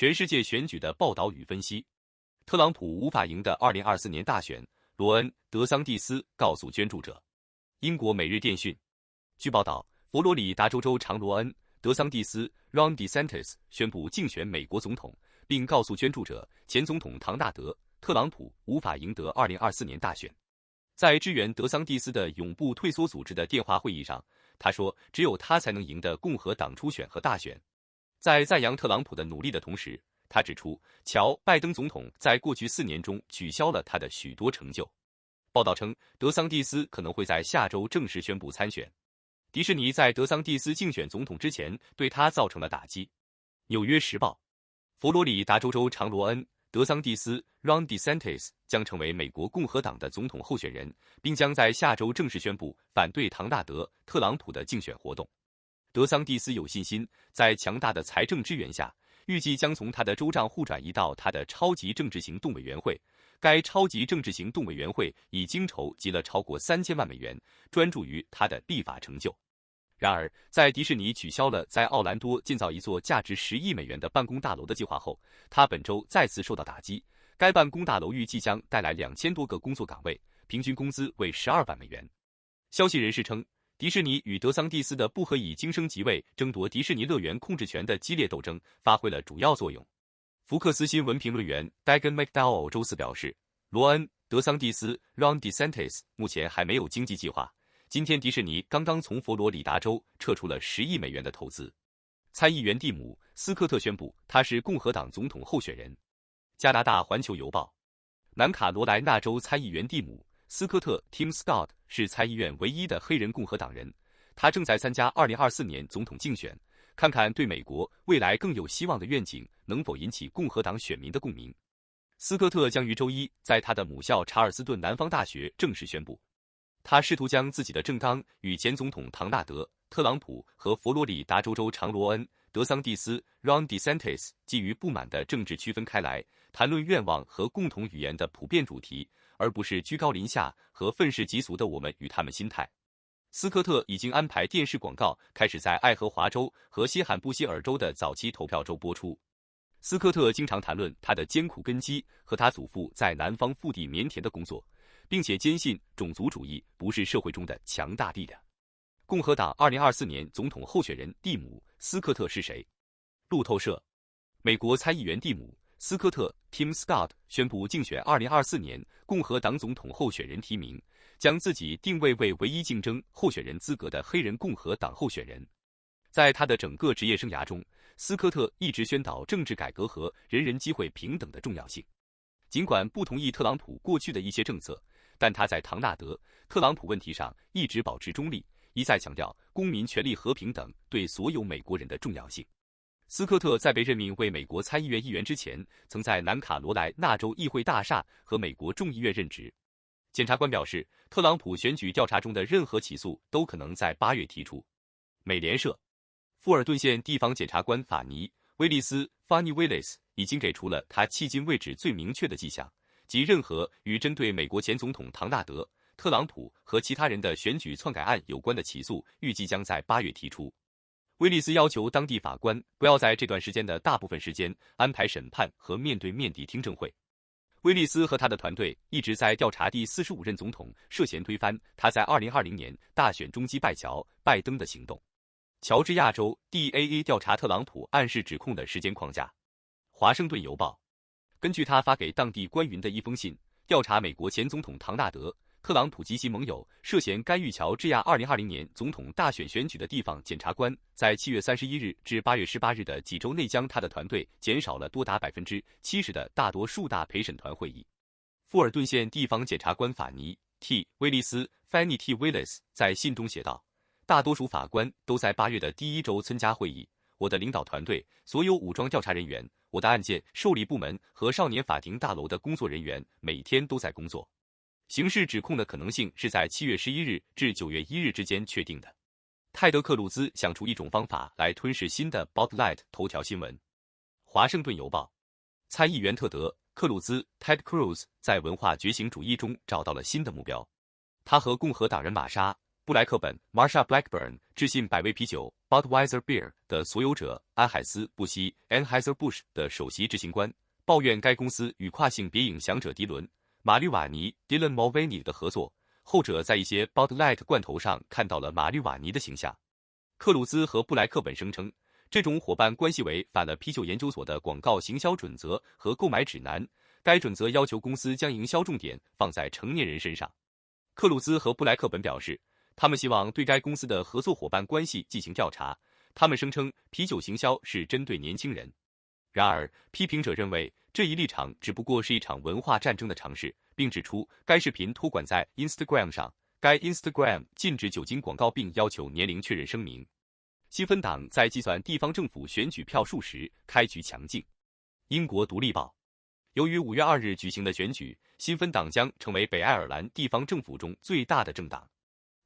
全世界选举的报道与分析。特朗普无法赢得2024年大选，罗恩·德桑蒂斯告诉捐助者。英国《每日电讯》据报道，佛罗里达州州长罗恩·德桑蒂斯 （Ron DeSantis） 宣布竞选美国总统，并告诉捐助者，前总统唐纳德·特朗普无法赢得2024年大选。在支援德桑蒂斯的永不退缩组织的电话会议上，他说，只有他才能赢得共和党初选和大选。在赞扬特朗普的努力的同时，他指出，乔·拜登总统在过去4年中取消了他的许多成就。报道称，德桑蒂斯可能会在下周正式宣布参选。迪士尼在德桑蒂斯竞选总统之前对他造成了打击。纽约时报，佛罗里达州州长罗恩·德桑蒂斯 （Ron DeSantis） 将成为美国共和党的总统候选人，并将在下周正式宣布反对唐纳德·特朗普的竞选活动。德桑蒂斯有信心，在强大的财政支援下，预计将从他的州账户转移到他的超级政治行动委员会。该超级政治行动委员会已经筹集了超过3000万美元，专注于他的立法成就。然而，在迪士尼取消了在奥兰多建造一座价值10亿美元的办公大楼的计划后，他本周再次受到打击。该办公大楼预计将带来2000多个工作岗位，平均工资为12万美元。消息人士称，迪士尼与德桑蒂斯的不合以晋升级位争夺迪士尼乐园控制权的激烈斗争发挥了主要作用。福克斯新闻评论员 Dagan McDowell 周四表示，罗恩·德桑蒂斯 （Ron DeSantis） 目前还没有经济计划。今天，迪士尼刚刚从佛罗里达州撤出了10亿美元的投资。参议员蒂姆·斯科特宣布他是共和党总统候选人。加拿大环球邮报，南卡罗来纳州参议员蒂姆·斯科特 （Tim Scott） 是参议院唯一的黑人共和党人，他正在参加2024年总统竞选。看看对美国未来更有希望的愿景能否引起共和党选民的共鸣。斯科特将于周一在他的母校查尔斯顿南方大学正式宣布，他试图将自己的政纲与前总统唐纳德·特朗普和佛罗里达州州长罗恩·德桑蒂斯 （Ron DeSantis） 基于不满的政治区分开来，谈论愿望和共同语言的普遍主题，而不是居高临下和愤世嫉俗的我们与他们心态。斯科特已经安排电视广告开始在爱荷华州和新罕布希尔州的早期投票州播出。斯科特经常谈论他的艰苦根基和他祖父在南方腹地棉田的工作，并且坚信种族主义不是社会中的强大力量。共和党2024年总统候选人蒂姆·斯科特是谁？路透社，美国参议员蒂姆·斯科特 Tim Scott 宣布竞选2024年共和党总统候选人提名，将自己定位为唯一竞争候选人资格的黑人共和党候选人。在他的整个职业生涯中，斯科特一直宣导政治改革和人人机会平等的重要性。尽管不同意特朗普过去的一些政策，但他在唐纳德·特朗普问题上一直保持中立，一再强调公民权利和平等对所有美国人的重要性。斯科特在被任命为美国参议院议员之前，曾在南卡罗来纳州议会大厦和美国众议院任职。检察官表示，特朗普选举调查中的任何起诉都可能在8月提出。美联社，富尔顿县地方检察官法尼·威利斯 （Fani Willis） 已经给出了他迄今为止最明确的迹象，即任何与针对美国前总统唐纳德·特朗普和其他人的选举篡改案有关的起诉，预计将在8月提出。威利斯要求当地法官不要在这段时间的大部分时间安排审判和面对面的听证会。威利斯和他的团队一直在调查第45任总统涉嫌推翻他在2020年大选中击败乔·拜登的行动。乔治亚州 DAA 调查特朗普暗示指控的时间框架。华盛顿邮报，根据他发给当地官员的一封信，调查美国前总统唐纳德·特朗普及其盟友涉嫌干预乔治亚2020年总统大选选举的地方检察官，在7月31日至8月18日的几周内将他的团队减少了多达70%的大多数大陪审团会议。富尔顿县地方检察官法尼 T. 威利斯 Fanny T. Willis 在信中写道，大多数法官都在8月的第一周参加会议。我的领导团队、所有武装调查人员、我的案件受理部门和少年法庭大楼的工作人员每天都在工作。刑事指控的可能性是在7月11日至9月1日之间确定的。泰德·克鲁兹想出一种方法来吞噬新的 Spotlight 头条新闻。华盛顿邮报，参议员特德·克鲁兹 Ted Cruz 在文化觉醒主义中找到了新的目标。他和共和党人玛莎·布莱克本 （Marsha Blackburn） 致信百威啤酒 （Budweiser Beer） 的所有者安海斯·布希 （Anheuser-Busch） 的首席执行官，抱怨该公司与跨性别影响者迪伦·马吕瓦尼 （Dylan Mulvaney） 的合作，后者在一些 Bud Light 罐头上看到了马吕瓦尼的形象。克鲁兹和布莱克本声称，这种伙伴关系违反了啤酒研究所的广告行销准则和购买指南，该准则要求公司将营销重点放在成年人身上。克鲁兹和布莱克本表示，他们希望对该公司的合作伙伴关系进行调查。他们声称啤酒行销是针对年轻人。然而，批评者认为这一立场只不过是一场文化战争的尝试，并指出该视频托管在 Instagram 上，该 Instagram 禁止酒精广告并要求年龄确认声明。新芬党在计算地方政府选举票数时开局强劲。英国独立报，由于5月2日举行的选举，新芬党将成为北爱尔兰地方政府中最大的政党。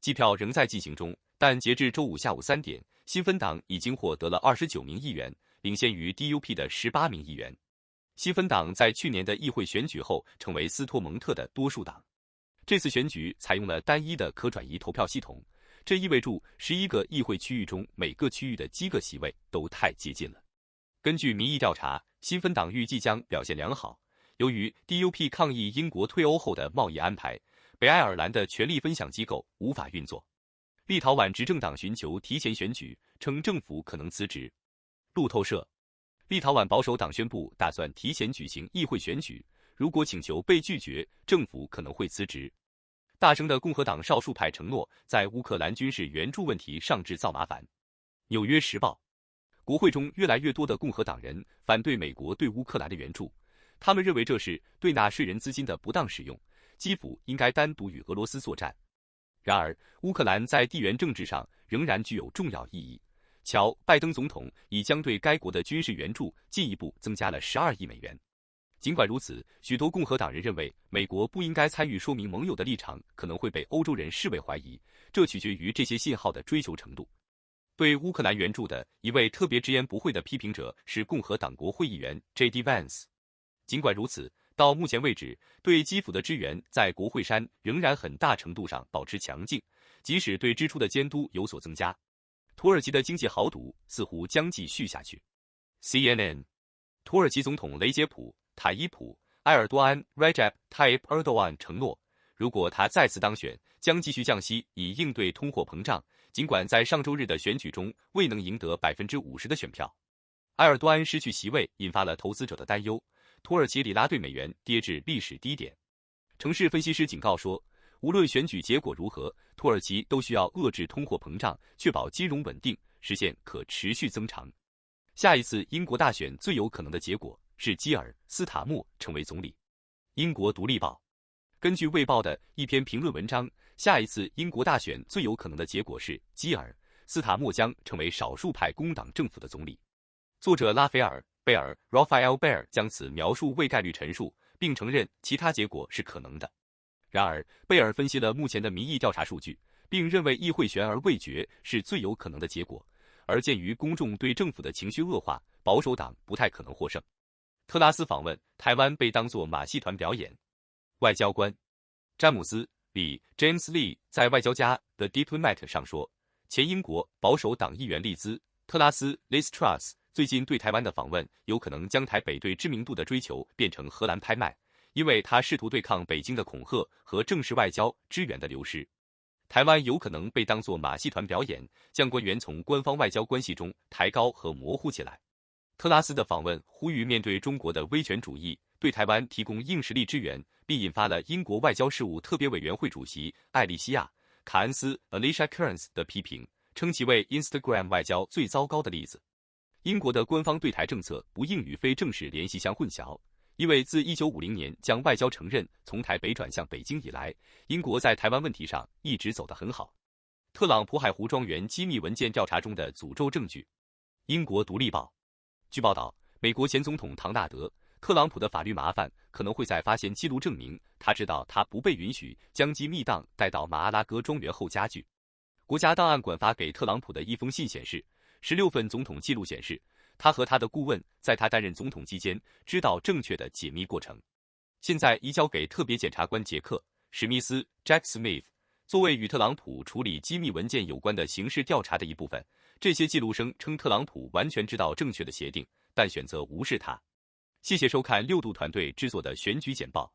计票仍在进行中，但截至周五下午3点，新芬党已经获得了29名议员，领先于 DUP 的18名议员。新芬党在去年的议会选举后成为斯托蒙特的多数党。这次选举采用了单一的可转移投票系统，这意味着11个议会区域中每个区域的几个席位都太接近了。根据民意调查，新芬党预计将表现良好。由于 DUP 抗议英国退欧后的贸易安排，北爱尔兰的权力分享机构无法运作。立陶宛执政党寻求提前选举，称政府可能辞职。路透社，立陶宛保守党宣布打算提前举行议会选举，如果请求被拒绝，政府可能会辞职。大声的共和党少数派承诺在乌克兰军事援助问题上制造麻烦。纽约时报，国会中越来越多的共和党人反对美国对乌克兰的援助，他们认为这是对纳税人资金的不当使用，基辅应该单独与俄罗斯作战。然而，乌克兰在地缘政治上仍然具有重要意义。瞧，拜登总统已将对该国的军事援助进一步增加了12亿美元。尽管如此，许多共和党人认为美国不应该参与，说明盟友的立场可能会被欧洲人视为怀疑，这取决于这些信号的追求程度。对乌克兰援助的一位特别直言不讳的批评者是共和党国会议员 J.D. Vance。尽管如此，到目前为止，对基辅的支援在国会山仍然很大程度上保持强劲，即使对支出的监督有所增加。土耳其的经济豪赌似乎将继续下去。CNN， 土耳其总统雷杰普·塔伊普·埃尔多安 Recep Tayyip Erdogan 承诺，如果他再次当选，将继续降息以应对通货膨胀。尽管在上周日的选举中未能赢得50%的选票，埃尔多安失去席位引发了投资者的担忧。土耳其里拉对美元跌至历史低点。城市分析师警告说，无论选举结果如何，土耳其都需要遏制通货膨胀，确保金融稳定，实现可持续增长。下一次英国大选最有可能的结果是基尔·斯塔默成为总理。英国独立报，根据《卫报》的一篇评论文章，下一次英国大选最有可能的结果是基尔·斯塔默将成为少数派工党政府的总理。作者拉斐尔·贝尔 Raphael Bear 将此描述为概率陈述，并承认其他结果是可能的。然而，贝尔分析了目前的民意调查数据，并认为议会悬而未决是最有可能的结果。而鉴于公众对政府的情绪恶化，保守党不太可能获胜。特拉斯访问台湾被当作马戏团表演。外交官詹姆斯·李 James Lee 在外交家 The Diplomat 上说，前英国保守党议员利兹·特拉斯 Liz Truss 最近对台湾的访问有可能将台北对知名度的追求变成荷兰拍卖，因为他试图对抗北京的恐吓和正式外交支援的流失。台湾有可能被当作马戏团表演，将官员从官方外交关系中抬高和模糊起来。特拉斯的访问呼吁面对中国的威权主义，对台湾提供硬实力支援，并引发了英国外交事务特别委员会主席艾莉西亚·卡恩斯 Alicia Kearns 的批评，称其为 Instagram 外交最糟糕的例子。英国的官方对台政策不应与非正式联系相混淆，因为自1950年将外交承认从台北转向北京以来，英国在台湾问题上一直走得很好。特朗普海湖庄园机密文件调查中的诅咒证据。英国独立报，据报道，美国前总统唐纳德·特朗普的法律麻烦可能会在发现记录证明他知道他不被允许将机密档带到马阿拉戈庄园后加剧。国家档案馆发给特朗普的一封信显示，16份总统记录显示，他和他的顾问在他担任总统期间知道正确的解密过程。现在移交给特别检察官杰克·史密斯 （Jack Smith）。作为与特朗普处理机密文件有关的刑事调查的一部分，这些记录声称特朗普完全知道正确的协定，但选择无视它。谢谢收看6度团队制作的选举简报。